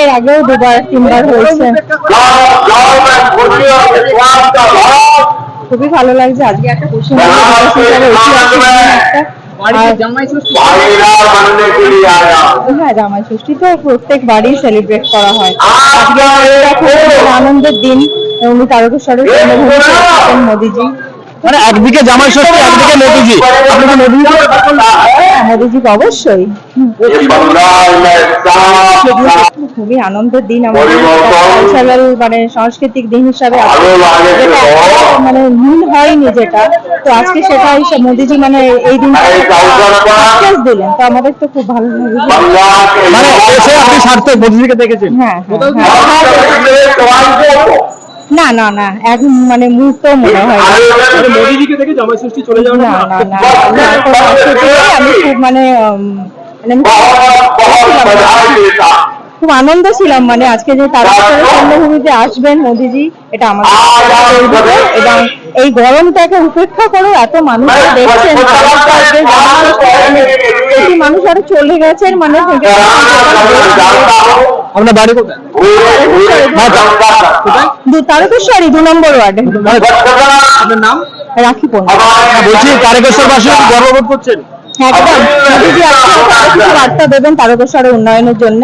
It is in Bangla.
এর আগেও 2-3 বার হয়েছে। খুবই ভালো লাগছে আজকে একটা হ্যাঁ, জামাই ষষ্ঠী তো প্রত্যেক বাড়ি সেলিব্রেট করা হয়। আজকে খুব আনন্দের দিন। উনি তারকেশ্বরের মোদিজি, মানে একদিকে জামাই ষষ্ঠী একদিকে মোদিজি, আপনি কি মোদিজি অবশ্যই। খুবই আনন্দের দিন আমাদের কালচারাল মানে সাংস্কৃতিক দিন হিসাবে মানে মিল হয়নি যেটা, তো আজকে সেটাই মোদিজি মানে এই দিনটা দিলেন, তো আমাদের তো খুব ভালো লাগে। মানে এসে আপনি সার্থক মোদিজিকে দেখেছেন? হ্যাঁ, না না না, এক মানে মুহূর্ত মনে হয় মোদিজিকে দেখে জামাই ষষ্ঠী চলে যাওয়া? না না না, আমি খুব মানে খুব আনন্দ ছিলাম মানে আজকে যে তারকেশ্বরের জন্মভূমিতে আসবেন মোদিজি, এটা আমাদের এবং এই গরমটাকে উপেক্ষা করে এত মানুষ দেখছেন, মানুষ আরো চলে গেছেন মানে। আপনার বাড়ি কোথায়? তারকেশ্বরী 2 নম্বর ওয়ার্ডে। আপনার নাম? রাখি পণ্ডিত। বলছি তারকেশ্বরবাসী গর্ববোধ করছেন? একদম, মোদিজি আজকে বার্তা দেবেন তারকেশ্বরের উন্নয়নের জন্য।